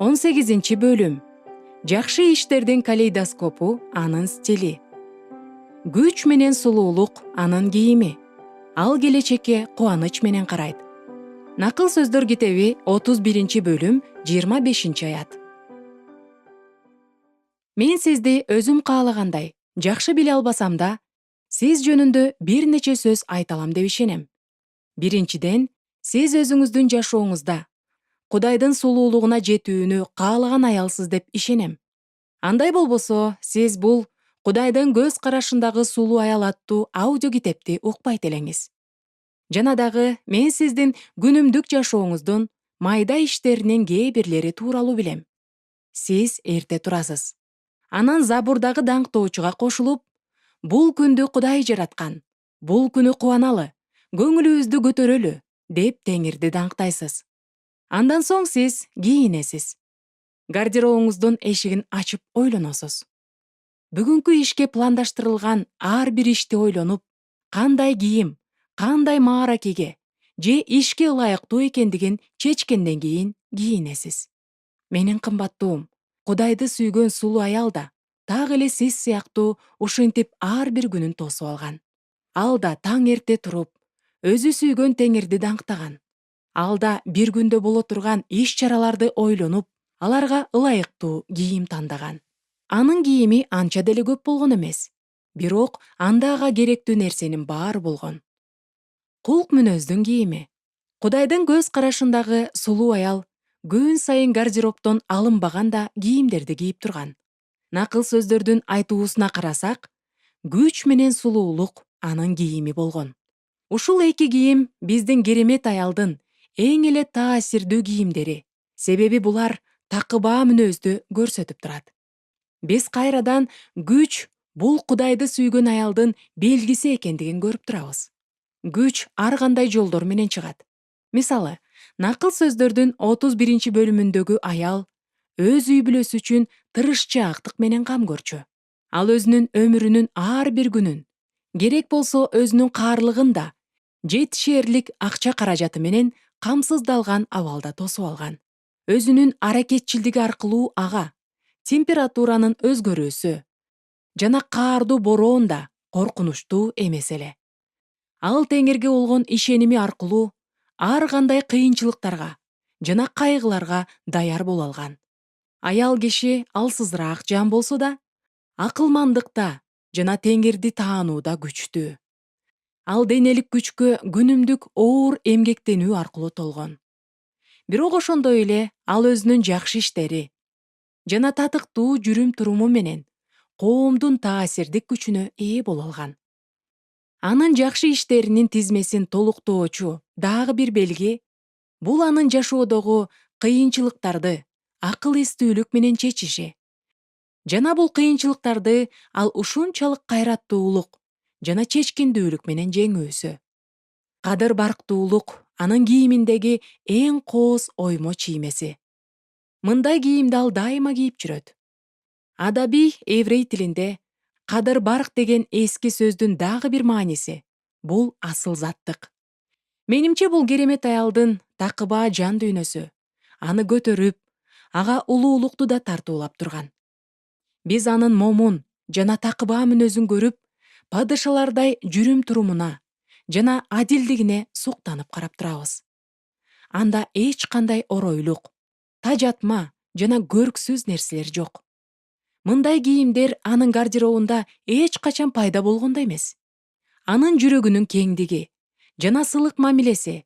18 бөлүм. Жакшы иштердин калейдоскопу анын стили. Күч менен сулуулук анын кийими. Ал келечекке кубаныч менен карайт. Накыл сөздөр китеби 31-бөлүм 25-аят. Мен сизди өзүм каалагандай жакшы биле албасам да, сиз жөнүндө бир нече сөз айта алам деп ишенем. Биринчиден, сиз өзүңүздүн жашооңузда Кудайдын сулуулугуна жетүүнү каалаган аялсыз деп ишенем. Андай болбосо, сиз бул Кудайдын көз карашындагы сулуу аял аттуу аудио китепти укпайт элеңиз. Жана дагы мен сиздин күнүмдүк жашооңуздун майда иштеринин кээ бирлери тууралуу билем. Сиз эрте турасыз. Анан Забурдагы даңктоочуга кошулуп, бул күндү Кудай жараткан, бул күнү кубаналы, көңүлүбүздү көтөрөлү деп Теңирди даңктайсыз. Андан соң сиз кийинесиз. Гардеробуңуздун эшигин ачып ойлоносуз. Бүгүнкү ишке пландаштырылган ар бир ишти ойлонуп, кандай кийим, кандай мааракеге же ишке ылайыктуу экендигин чечкенден кийин кийинесиз. Менин кымбаттуум, Кудайды сүйгөн сулуу аял да так эле сиз сыяктуу ушинтип ар бир күнүн тосуп алган. Ал да таң эрте туруп, өзү сүйгөн Теңирди даңктаган. Ал да бир күндө боло турган иш-чараларды ойлонуп, аларга ылайыктуу кийим тандаган. Анын кийими анча деле көп болгон эмес, бирок анда ага керектүү нерсенин баары болгон. Кулк мүнөздүн кийими. Кудайдын көз карашындагы сулуу аял күн сайын гардеробдон алынбаган да кийимдерди кийип турган. Накыл сөздөрдүн айтуусуна карасак, күч менен сулуулук анын кийими болгон. Ушул эки кийим биздин керемет аялдын эң эле таасирдүү кийимдери, себеби булар такыбаа мүнөздү көрсөтүп турат. Биз кайрадан күч бул Кудайды сүйгөн аялдын белгиси экендигин көрүп турабыз. Күч ар кандай жолдор менен чыгат. Мисалы, накыл сөздөрдүн 31-бөлүмүндөгү аял өз үй бүлөсү үчүн тырышчаактык менен кам көрчү. Ал өзүнүн өмүрүнүн ар бир күнүн, керек болсо өзүнүн каарлыгын да жетишээрлик акча каражаты менен камсыздалган абалда тосуп алган. Өзүнүн аракетчилдиги аркылуу ага температуранын өзгөрүүсү жана каардуу бороон да коркунучтуу эмес эле. Ал Теңирге болгон ишеними аркылуу ар кандай кыйынчылыктарга жана кайгыларга даяр боло алган. Аял киши алсызыраак жан болсо да, акылмандыкта жана Теңирди таанууда күчтүү. Ал денелик күчкө күнүмдүк оор эмгектенүү аркылуу толгон. Бирок ошондой эле ал өзүнүн жакшы иштери жана татыктуу жүрүм-туруму менен коомдун таасирдик күчүнө ээ боло алган. Анын жакшы иштеринин тизмесин толуктоочу дагы бир белги бул анын жашоодогу кыйынчылыктарды акыл эстүүлүк менен чечиши. Жана бул кыйынчылыктарды ал ушунчалык кайраттуулук жана чечкиндүүлүк менен жеңүүсү. Кадыр барктуулук анын кийиминдеги эң кооз оймо чиймеси. Мындай кийимди ал дайыма кийип жүрөт. Адабий еврей тилинде кадыр барк деген эски сөздүн дагы бир мааниси бул асылзаттык. Менимче бул керемет аялдын такыбаа жан дүйнөсү аны көтөрүп, ага улуулукту да тартуулап турган. Биз анын момун жана такыбаа мүнөзүн көрүп, падышалардай жүрүм-турумуна жана адилдигине суктанып карап турабыз. Анда эч кандай оройлук, тажатма жана көрксүз нерселер жок. Мындай кийимдер анын гардеробунда эч качан пайда болгон да эмес. Анын жүрөгүнүн кеңдиги жана сылык мамилеси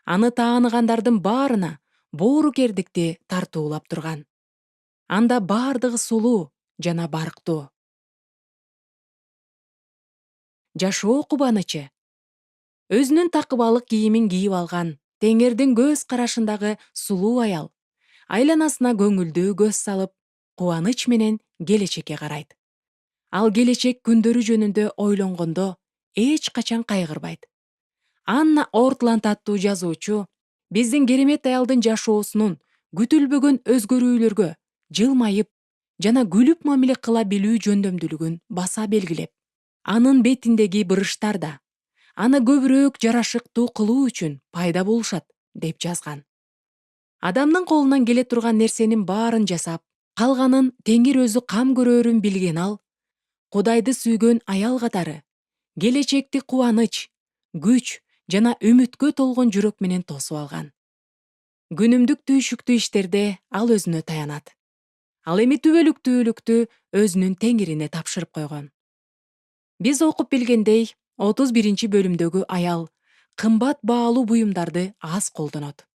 аны тааныгандардын баарына боорукердикти тартуулап турган. Анда баардыгы сулуу жана барктуу. Жашоо кубанычы. Өзүнүн такыбалык кийимин кийип алган Теңирдин көз карашындагы сулуу аял айланасына көңүлдүү көз салып, кубаныч менен келечекке карайт. Ал келечек күндөрү жөнүндө ойлонгондо эч качан кайгырбайт. Анна Ортланд аттуу жазуучу биздин керемет аялдын жашоосунун күтүлбөгөн өзгөрүүлөргө жылмайып жана күлүп мамиле кыла билүү жөндөмдүүлүгүн баса белгилеп, анын бетиндеги бырыштар да аны көбүрөөк жарашыктуу кылуу үчүн пайда болушат деп жазган. Адамдын колунан келе турган нерсенин баарын жасап, калганын Теңир өзү кам көрөрүн билген ал, Кудайды сүйгөн аял катары келечекти кубаныч, күч жана үмүткө толгон жүрөк менен тосуп алган. Күнүмдүк түйшүктүү иштерде ал өзүнө таянат. Ал эми түбөлүктүүлүктү өзүнүн Теңирине тапшырып койгон. Биз окуп билгендей, 31 бөлүмдөгү аял кымбат баалуу буюмдарды аз колдонот.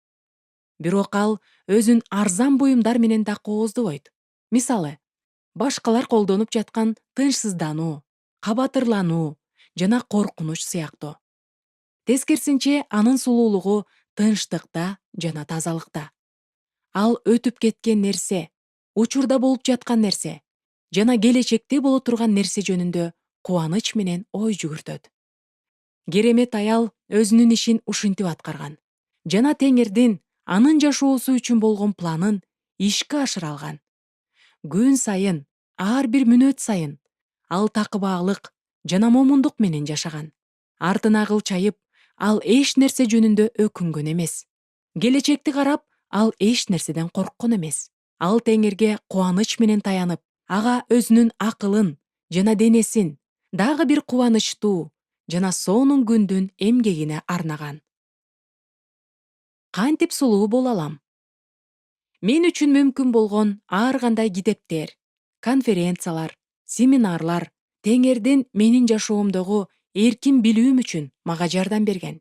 Бирок ал өзүн арзан буюмдар менен да кооздобойт. Мисалы, башкалар колдонуп жаткан тынчсыздануу, кабатырлануу жана коркунуч сыяктуу. Тескерисинче, анын сулуулугу тынчтыкта жана тазалыкта. Ал өтүп кеткен нерсе, учурда болуп жаткан нерсе жана келечекте боло турган нерсе жөнүндө кубаныч менен ой жүгүртөт. Керемет аял өзүнүн ишин ушинтип аткарган жана Теңирдин анын жашоосу үчүн болгон планын ишке ашыра алган. Күн сайын, ар бир мүнөт сайын ал такыбаалык жана момундук менен жашаган. Артына кылчайып, ал эч нерсе жөнүндө өкүнгөн эмес. Келечекти карап, ал эч нерседен корккон эмес. Ал Теңирге кубаныч менен таянып, ага өзүнүн акылын жана денесин дагы бир кубанычтуу жана сонун күндүн эмгегине арнаган. Кантип сулуу боло алам? Мен үчүн мүмкүн болгон ар кандай китептер, конференциялар, семинарлар Теңирдин менин жашоомдогу эркин билүүм үчүн мага жардам берген.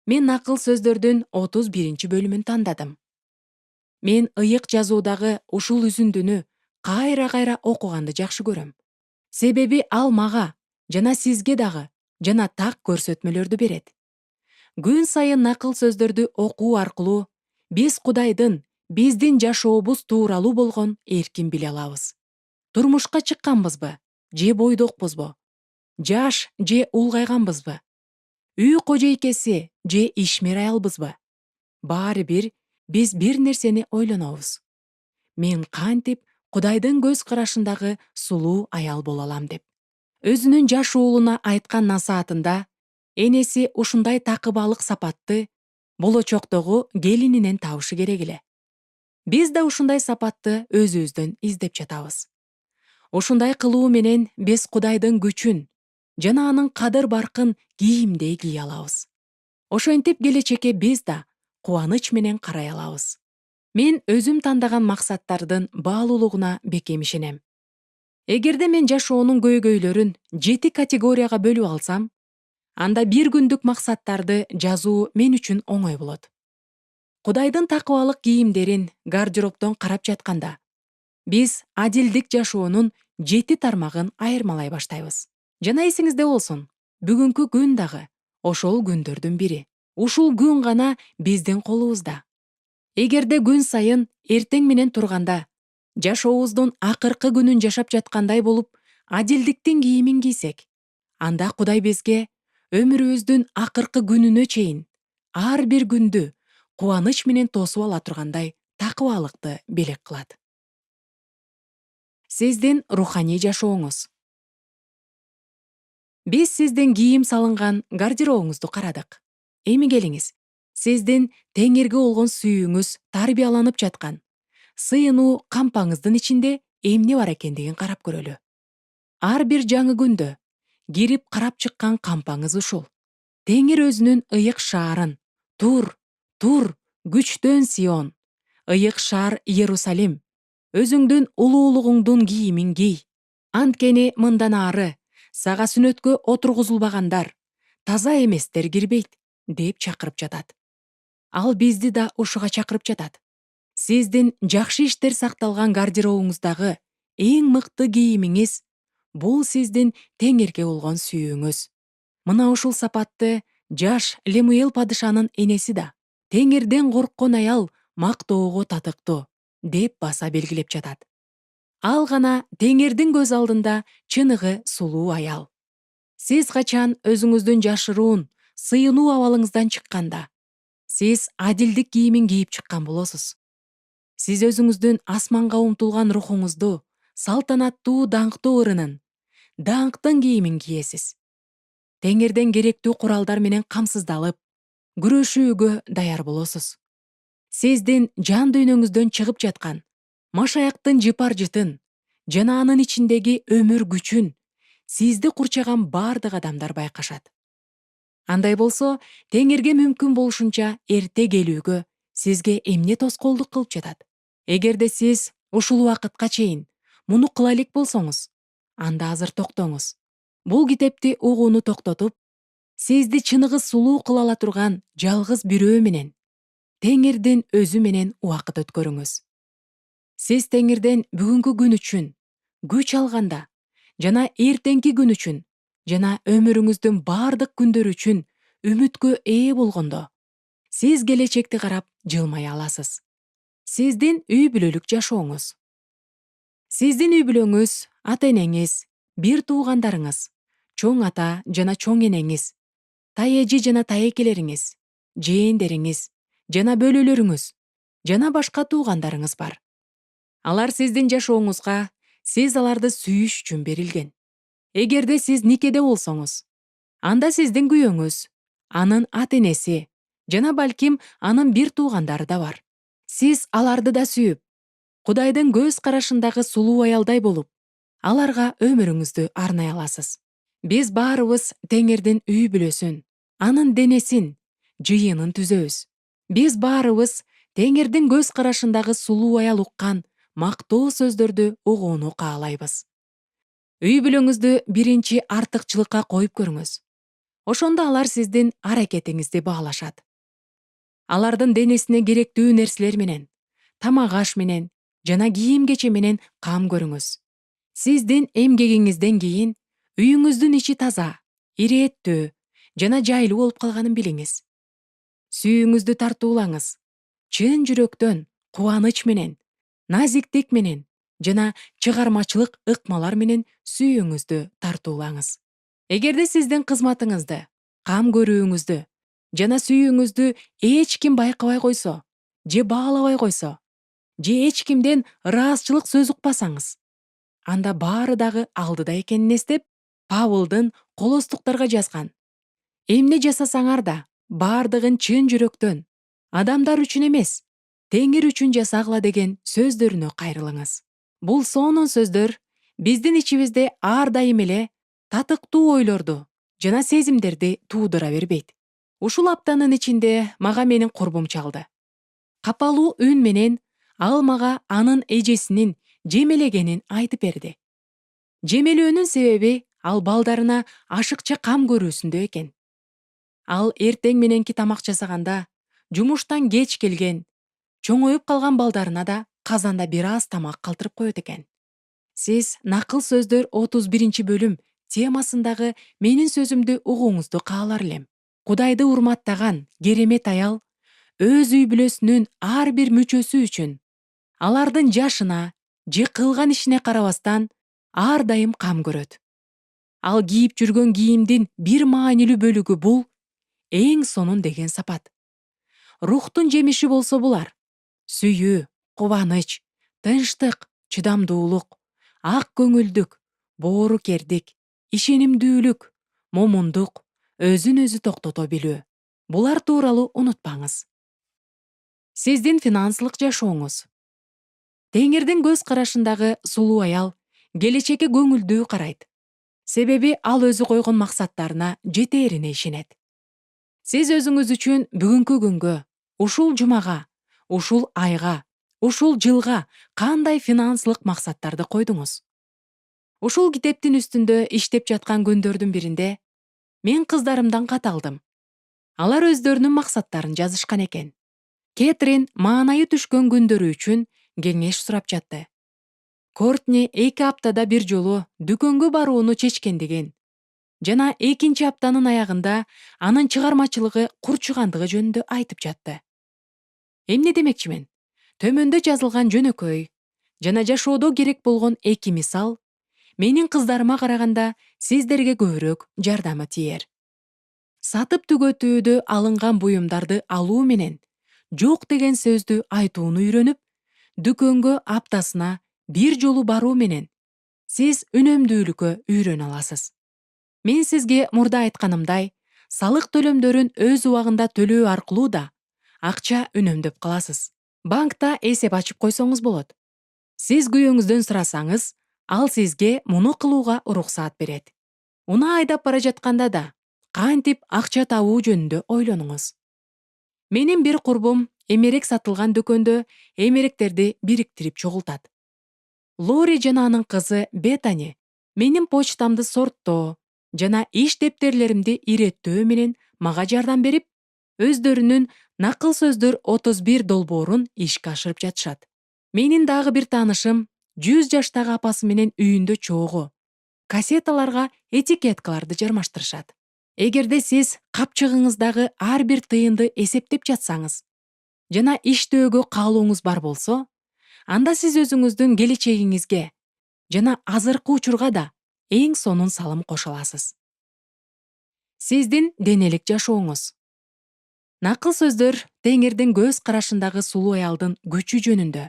Мен акыл сөздөрдүн 31 бөлүмүн тандадым. Мен ыйык жазуудагы ушул үзүндүнү кайра окуганды жакшы көрөм. Себеби ал мага жана сизге дагы жана так көрсөтмөлөрдү берет. Күн сайын акыл сөздөрдү окуу аркылуу биз Кудайдын биздин жашообуз тууралуу болгон эркин биле алабыз. Турмушка чыкканбызбы же бойдокпузбу? Жаш же улгайганбызбы? Үй кожойкеси же ишмер аялбызбы? Баары бир биз бир нерсени ойлонобуз. Мен кантип Кудайдын көз карашындагы сулуу аял боло алам деп. Өзүнүн жаш уулуна айткан насаатында энеси ушундай такыбаалык сапатты болочоктогу келининен табышы керек эле. Биз да ушундай сапатты өзүбүздөн издеп жатабыз. Ушундай кылуу менен биз Кудайдын күчүн жана анын кадыр-баркын кийимдей кие алабыз. Ошентип келечекке биз да кубаныч менен карай алабыз. Мен өзүм тандаган максаттардын баалуулугуна бекем ишенем. Эгерде мен жашоонун көйгөйлөрүн 7 категорияга бөлүп алсам, анда бир күндүк максаттарды жазуу мен үчүн оңой болот. Кудайдын такыбалык кийимдерин гардеробдон карап жатканда, биз адилдик жашоонун 7 тармагын айырмалай баштайбыз. Жана эсиңизде болсун, бүгүнкү күн дагы ошол күндөрдүн бири. Ушул күн гана биздин колубузда. Эгерде күн сайын эртең менен турганда, жашообуздун акыркы күнүн жашап жаткандай болуп, адилдиктин кийимин кийсек, анда Кудай бизге өмүрүбүздүн акыркы күнүнө чейин ар бир күндү кубаныч менен тосуп ала тургандай такыбаалыкты белек кылат. Сиздин руханий жашооңуз. Биз сиздин кийим салынган гардеробуңузду карадык. Эми келиңиз, сиздин Теңирге болгон сүйүүңүз тарбияланып жаткан сыйынуу кампаңыздын ичинде эмне бар экендигин карап көрөлү. Ар бир жаңы күндө кирип карап чыккан кампаңыз ушул. Теңир өзүнүн ыйык шаарын, тур, күчтөн Сион, ыйык шаар Иерусалим, өзүңдүн улуулугуңдун кийимин кий. Анткени мындан ары сага сүнөткө отургузулбагандар, таза эместер кирбейт, деп чакырып жатат. Ал бизди да ушуга чакырып жатат. Сиздин жакшы иштер сакталган гардеробуңуздагы эң мыкты кийимиңиз бул сиздин Теңирге болгон сүйүүңүз. Мына ушул сапатты жаш Лемуэл падышанын энеси да Теңирден корккон аял мактоого татыктуу деп баса белгилеп жатат. Ал гана Теңирдин көз алдында чыныгы сулуу аял. Сиз качан өзүңүздүн жашыруун, сыйынуу абалыңыздан чыкканда, сиз адилдик кийимин кийип чыккан болосуз. Сиз өзүңүздүн асманга умтулган рухуңузду салтанаттуу даңктуу ырынын, даңктын кийимин кийесиз. Теңирден керектүү куралдар менен камсыздалып, күрөшүүгө даяр болосуз. Сиздин жан дүйнөңүздөн чыгып жаткан машаяктын жыпар-жытын жана анын ичиндеги өмүр күчүн сизди курчаган бардык адамдар байкашат. Андай болсо, Теңирге мүмкүн болушунча эрте келүүгө сизге эмне тоскоолдук кылып жатат? Эгерде сиз ушул убакытка чейин муну кыла элек болсоңуз, анда азыр токтоңуз. Бул китепти угууну токтотуп, сизди чыныгы сулуу кыла ала турган жалгыз бирөө менен, Теңирдин өзү менен убакыт өткөрүңүз. Сиз Теңирден бүгүнкү күн үчүн күч алганда жана эртеңки күн үчүн жана өмүрүңүздүн бардык күндөрү үчүн үмүткө ээ болгондо, сиз келечекти карап жылмая аласыз. Сиздин үй бүлөлүк жашооңуз. Сиздин үй бүлөңүз, ата-энеңиз, бир туугандарыңыз, чоң ата жана чоң энеңиз, таэжи жана таекелериңиз, жээндериңиз жана бөлөлөрүңүз жана башка туугандарыңыз бар. Алар сиздин жашооңузга сиз аларды сүйүш үчүн берилген. Эгерде сиз никеде болсоңуз, анда сиздин күйөөңүз, анын ата-энеси жана балким анын бир туугандары да бар. Сиз аларды да сүйүп, Кудайдын көз карашындагы сулуу аялдай болуп, аларга өмүрүңүздү арнай аласыз. Биз баарыбыз Теңирдин үй бүлөсүн, анын денесин, жыйынын түзөбүз. Биз баарыбыз Теңирдин көз карашындагы сулуу аял уккан мактоо сөздөрдү угууну каалайбыз. Үй бүлөңүздү биринчи артыкчылыкка коюп көрүңүз. Ошондо алар сиздин аракетиңизди баалашат. Алардын денесине керектүү нерселер менен, тамак аш менен жана кийим-кече менен кам көрүңүз. Сиздин эмгегиңизден кийин үйүңүздүн ичи таза, ирээттүү жана жайлуу болуп калганын билиңиз. Сүйүүңүздү тартуулаңыз. Чын жүрөктөн, кубаныч менен, назиктик менен жана чыгармачылык ыкмалар менен сүйүүңүздү тартуулаңыз. Эгерде сиздин кызматыңызды, кам көрүүңүздү жана сүйүүңүздү эч ким байкабай койсо, же баалабай койсо, же эч кимден ыраазычылык сөз укпасаңыз, анда баары дагы алдыда экенин эстеп, Павылдын колостуктарга жазган «Эмне жасасаңар да, баардыгын чын жүрөктөн, адамдар үчүн эмес, Теңир үчүн жасагыла» деген сөздөрүнө кайрылыңыз. Бул сонун сөздөр биздин ичибизде ар дайым эле татыктуу ойлорду жана сезимдерди туудура бербейт. Ушул аптанын ичинде мага менин курбум чалды. Капалуу үн менен ал мага анын эжесинин жемелегенин айтып берди. Жемелөөнүн себеби ал балдарына ашыкча кам көрүүсүндө экен. Ал эртең мененки тамак жасаганда, жумуштан кеч келген, чоңоюп калган балдарына да казанда бир аз тамак калтырып коет экен. Сиз накыл сөздөр 31 бөлүм темасындагы менин сөзүмдү угууңузду каалар элем. Кудайды урматтаган керемет аял өз үй бүлөсүнүн ар бир мүчөсү үчүн алардын жашына же кылган ишине карабастан ар дайым кам көрөт. Ал кийип жүргөн кийимдин бир маанилүү бөлүгү бул эң сонун деген сапат. Рухтун жемиши болсо булар: сүйүү, кубаныч, тынчтык, чыдамдуулук, ак көңүлдүк, боорукердик, ишенимдүүлүк, момундук, өзүн өзү токтото билүү. Булар тууралуу унутпаңыз. Сиздин финансылык жашооңуз. Теңирдин көз карашындагы сулуу аял келечекке көңүлдүү карайт. Себеби ал өзү койгон максаттарына жетээрине ишенет. Сиз өзүңүз үчүн бүгүнкү күнгө, ушул жумага, ушул айга, ушул жылга кандай финансылык максаттарды койдуңуз? Ушул китептин үстүндө иштеп жаткан күндөрдүн биринде мен кыздарымдан кат алдым. Алар өздөрүнүн максаттарын жазышкан экен. Кэтрин маанайы түшкөн күндөрү үчүн кеңеш сурап жатты. Кортни 2 аптада бир жолу дүкөнгө барууну чечкендигин жана 2 аптанын аягында анын чыгармачылыгы курчугандыгы жөнүндө айтып жатты. Эмне демекчимен? Төмөндө жазылган жөнөкөй жана жашоодо керек болгон 2 мисал менин кыздарыма караганда сиздерге көбүрөөк жардамы тиер. Сатып түгөтүүдө алынган буюмдарды алуу менен жок деген сөздү айтууну үйрөнүп, дүкөнгө аптасына бир жолу баруу менен сиз үнөмдүүлүккө үйрөнө аласыз. Мен сизге мурда айтканымдай, салык төлөмдөрүн өз убагында төлөө аркылуу да акча үнөмдөп каласыз. Банкта эсеп ачып койсоңуз болот. Сиз күйөөңүздөн сурасаңыз, ал сизге муну кылууга уруксаат берет. Унаа айдап бара жатканда да кантип акча табуу жөнүндө ойлонуңуз. Менин бир курбум эмерек сатылган дүкөндө эмеректерди бириктирип чогултат. Лори жана анын кызы Бетани менин почтамды сорттоо жана иш дептерлеримди иреттөө менен мага жардам берип, өздөрүнүн накыл сөздөр 31 долбоорун ишке ашырып жатышат. Менин дагы бир таанышым 100 жаштагы апасы менен үйүндө чогуу кассеталарга этикеткаларды жармаштырышат. Эгерде сиз капчыгыңыздагы ар бир тыйынды эсептеп жатсаңыз жана иштөөгө каалооңуз бар болсо, анда сиз өзүңүздүн келечегиңизге жана азыркы учурга да эң сонун салым кошо аласыз. Сиздин денелик жашооңуз. Накыл сөздөр Теңирдин көз карашындагы сулуу аялдын күчү жөнүндө,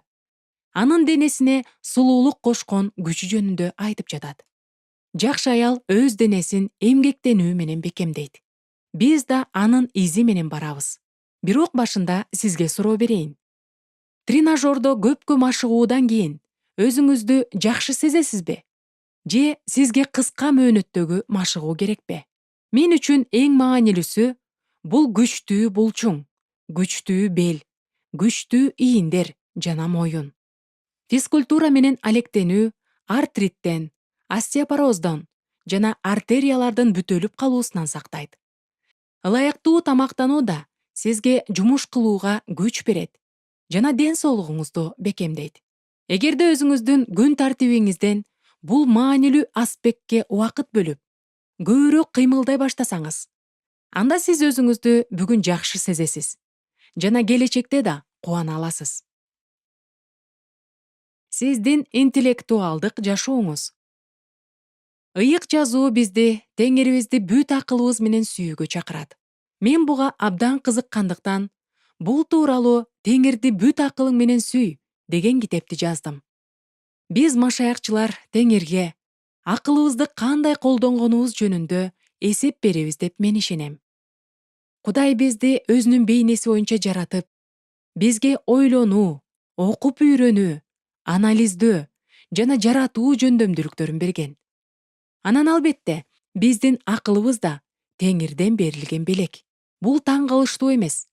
анын денесине сулуулук кошкон күчү жөнүндө айтып жатат. Жакшы аял өз денесин эмгектенүү менен бекемдейт. Биз да анын изи менен барабыз. Бирок башында сизге суроо берейин. Тренажердо көпкө машыгуудан кийин өзүңүздү жакшы сезесизби? Же сизге кыска мөөнөттөгү машыгуу керекпи? Мен үчүн эң маанилүүсү бул күчтүү булчуң, күчтүү бел, күчтүү ийиндер жана моюн. Физкультура менен алектенүү артриттен, остеопороздон жана артериялардын бүтөлүп калуусунан сактайт. Ылайыктуу тамактануу да сизге жумуш кылууга күч берет жана ден соолугуңузду бекемдейт. Эгерде өзүңүздүн күн тартибиңизден бул маанилүү аспектке убакыт бөлүп, көбүрөөк кыймылдай баштасаңыз, анда сиз өзүңүздү бүгүн жакшы сезесиз жана келечекте да кубана аласыз. Сиздин интеллектуалдык жашооңуз. Ыйык жазуу бизди Теңирибизди бүт акылыбыз менен сүйүүгө чакырат. Мен буга абдан кызыккандыктан, бул тууралуу Теңирди бүт акылың менен сүй деген китепти жаздым. Биз машаякчылар Теңирге акылыбызды кандай колдонгонубуз жөнүндө эсеп беребиз деп мен ишенем. Кудай бизди өзүнүн бейнеси боюнча жаратып, бизге ойлонуу, окуп үйрөнүү, анализдөө жана жаратуу жөндөмдүүлүктөрүн берген. Анан албетте, биздин акылыбыз да Теңирден берилген белек. Бул таң калыштуу эмес.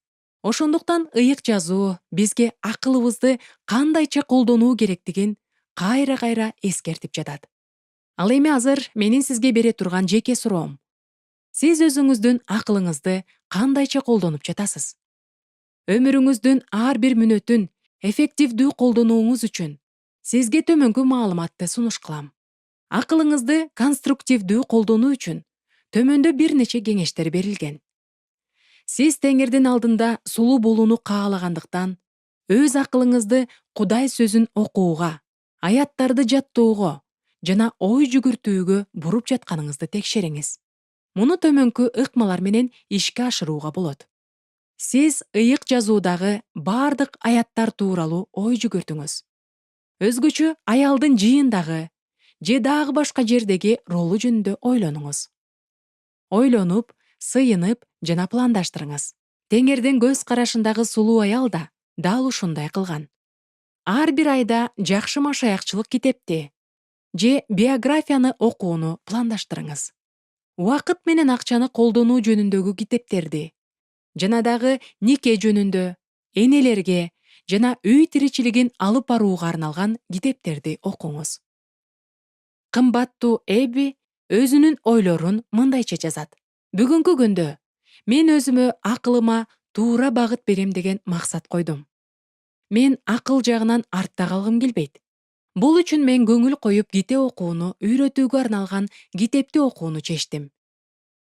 Ошондуктан ыйык жазуу бизге акылыбызды кандайча колдонуу керектигин кайра-кайра эскертип жатат. Ал эми азыр менин сизге бере турган жеке суроом. Сиз өзүңүздүн акылыңызды кандайча колдонуп жатасыз? Өмүрүңүздүн ар бир мүнөтүн эффективдүү колдонууңуз үчүн сизге төмөнкү маалыматты сунуш кылам. Акылыңызды конструктивдүү колдонуу үчүн төмөндө бир нече кеңештер берилген. Сиз Теңирдин алдында сулуу болууну каалагандыктан, өз акылыңызды Кудай сөзүн окууга, аяттарды жаттоого жана ой жүгүртүүгө буруп жатканыңызды текшериңиз. Муну төмөнкү ыкмалар менен ишке ашырууга болот. Сиз ыйык жазуудагы бардык аяттар тууралуу ой жүгүртүңүз. Өзгөчө аялдын жыйындагы же дагы башка жердеги ролу жөнүндө ойлонуңуз. Ойлонуп, сыйынып жана пландаштырыңыз. Теңирдин көз карашындагы сулуу аял да дал ушундай кылган. Ар бир айда жакшы машаякчылык китепти же биографияны окууну пландаштырыңыз. Убакыт менен акчаны колдонуу жөнүндөгү китептерди жана дагы нике жөнүндө, энелерге жана үй тиричилигин алып барууга арналган китептерди окуңуз. Кымбаттуу Эбби өзүнүн ойлорун мындайча жазат. Бүгүнкү күндө мен өзүмө акылыма туура багыт берем деген максат койдум. Мен акыл жагынан артта калгым келбейт. Бул үчүн мен көңүл коюп ките окууну үйрөтүүгө арналган китепти окууну чечтим.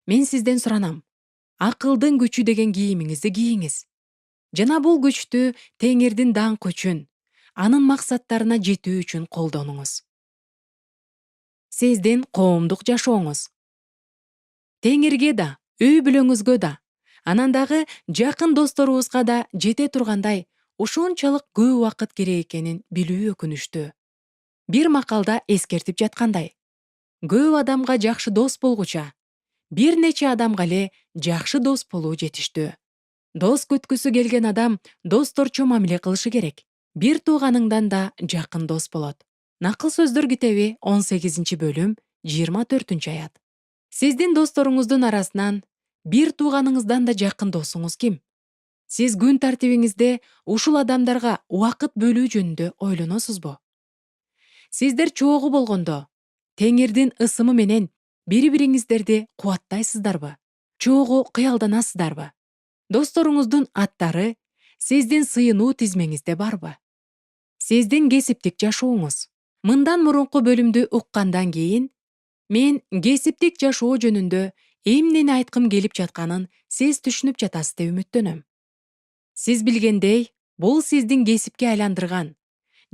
Мен сизден суранам. Акылдын күчү деген кийимиңизди кийиңиз. Жана бул күчтү Теңирдин даңкы үчүн, анын максаттарына жетүү үчүн колдонуңуз. Сиздин коомдук жашооңуз. Теңирге да, үй бүлөңүзгө да, анан дагы жакын досторубузга да жете тургандай ушунчалык көп убакыт керек экенин билүү өкүнүчтүү. Бир макалда эскертип жаткандай, көп адамга жакшы дос болгуча, бир нече адамга эле жакшы дос болуу жетиштүү. Дос көткүсү келген адам досторчо мамиле кылышы керек. Бир тууганыңдан да жакын дос болот. Накыл сөздөр китеби 18-бөлүм 24-аят. Сиздин досторуңуздун арасынан бир тууганыңыздан да жакын досуңуз ким? Сиз күн тартибиңизде ушул адамдарга убакыт бөлүү жөнүндө ойлоносузбу? Сиздер чогуу болгондо Теңирдин ысымы менен бири-бириңиздерди кубаттайсыздарбы? Чогуу кыялданасыздарбы? Досторуңуздун аттары сиздин сыйынуу тизмеңизде барбы? Сиздин кесиптик жашооңуз. Мындан мурунку бөлүмдү уккандан кийин мен кесиптик жашоо жөнүндө эмнени айткым келип жатканын сиз түшүнүп жатасыз деп үмүттөнөм. Сиз билгендей, бул сиздин кесипке айландырган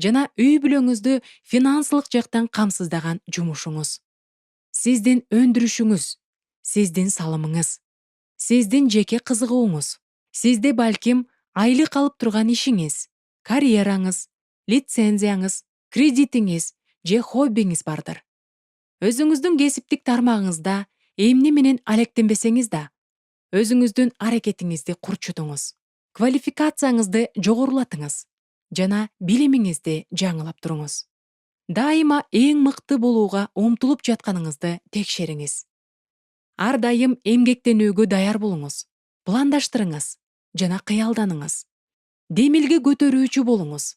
жана үй бүлөңүздү финансылык жактан камсыздаган жумушуңуз. Сиздин өндүрүшүңүз, сиздин салымыңыз, сиздин жеке кызыгууңуз. Сизде балким айлык алып турган ишиңиз, карьераңыз, лицензияңыз, кредитиңиз же хоббиңиз бардыр. Өзүңүздүн кесиптик тармагыңызда эмне менен алектенбесеңиз да, өзүңүздүн аракетиңизди курчутуңуз. Квалификацияңызды жогорулатыңыз жана билимиңизди жаңылап туруңуз. Дайыма эң мыкты болууга умтулуп жатканыңызды текшериңиз. Ар дайым эмгектенүүгө даяр болуңуз. Пландаштырыңыз жана кыялданыңыз. Демилге көтөрүүчү болуңуз.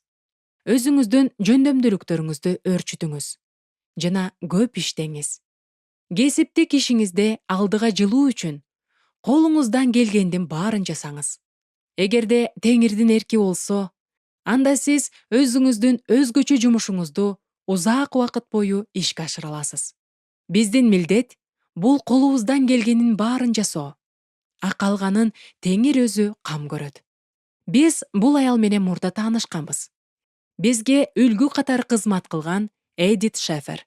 Өзүңүздүн жөндөмдүүлүктөрүңүздү өөрчүтүңүз жана көп иштеңиз. Кесиптик ишиңизде алдыга жылуу үчүн колуңуздан келгендин баарын жасаңыз. Эгерде Теңирдин эрки болсо, анда сиз өзүңүздүн өзгөчө жумушуңузду узак убакыт бою ишке ашыра аласыз. Биздин милдет бул колубуздан келгенин баарын жасоо. А калганын Теңир өзү кам көрөт. Биз бул аял менен мурда таанышканбыз. Бизге үлгү катары кызмат кылган Эдит Шефер.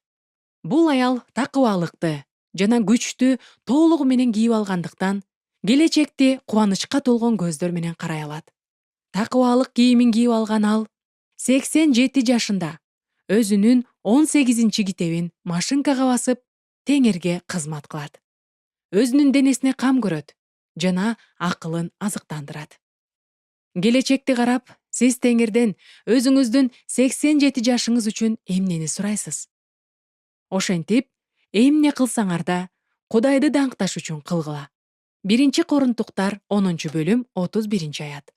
Бул аял такыбалыкты жана күчтү толугу менен кийип алгандыктан келечекти кубанычка толгон көздөр менен карай алат. Такыбалык кийимин кийип алган ал 87 жашында өзүнүн 18-китебин машинкага басып Теңирге кызмат кылат. Өзүнүн денесине кам көрөт жана акылын азыктандырат. Келечекти карап, сиз Теңирден өзүңүздүн 87 жашыңыз үчүн эмнени сурайсыз? Ошентип, эмне кылсаңар да Кудайды даңкташ үчүн кылгыла. 1-Корунтуктар 10-бөлүм 31-аят.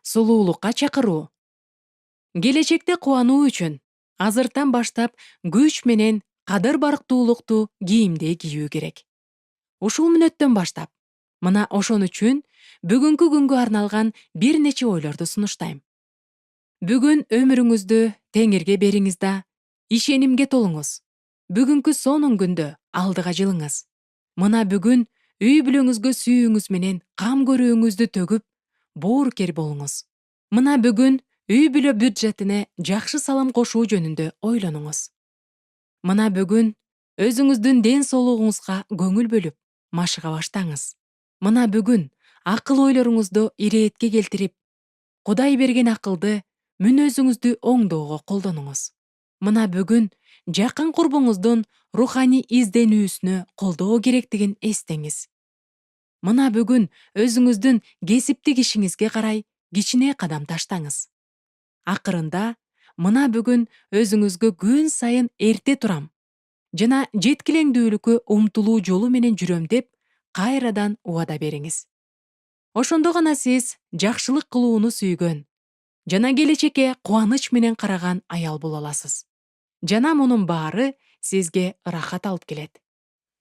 Сулуулукка чакыруу. Келечекте кубануу үчүн азыртан баштап күч менен кадыр барктуулукту кийимдей кийүү керек. Ушул мүнөттөн баштап, мына ошон үчүн бүгүнкү күнгө арналган бир нече ойлорду сунуштайм. Бүгүн өмүрүңүздү Теңирге бериңиз да, ишенимге толуңуз. Бүгүнкү сонун күндө алдыга жылыңыз. Мына бүгүн үй бүлөңүзгө сүйүүңүз менен кам көрүүңүздү төгүп, боорукер болуңуз. Мына бүгүн үй бүлө бюджетине жакшы салым кошуу жөнүндө ойлонуңуз. Мына бүгүн өзүңүздүн ден соолугуңузга көңүл бөлүп, машыга баштаңыз. Мына бүгүн акыл ойлоруңузду ирээтке келтирип, Кудай берген акылды мүнөзүңүздү оңдоого колдонуңуз. Мына бүгүн жакын курбуңуздун руханий изденүүсүнө колдоо керектигин эстеңиз. Мына бүгүн өзүңүздүн кесиптик ишиңизге карай кичине кадам таштаңыз. Акырында, мына бүгүн өзүңүзгө күн сайын эрте турам жана жеткилеңдүүлүккө умтулуу жолу менен жүрөм деп кайрадан убада бериңиз. Ошондо гана сиз жакшылык кылууну сүйгөн жана келечекке кубаныч менен караган аял боло аласыз. Жана мунун баары сизге ырахат алып келет.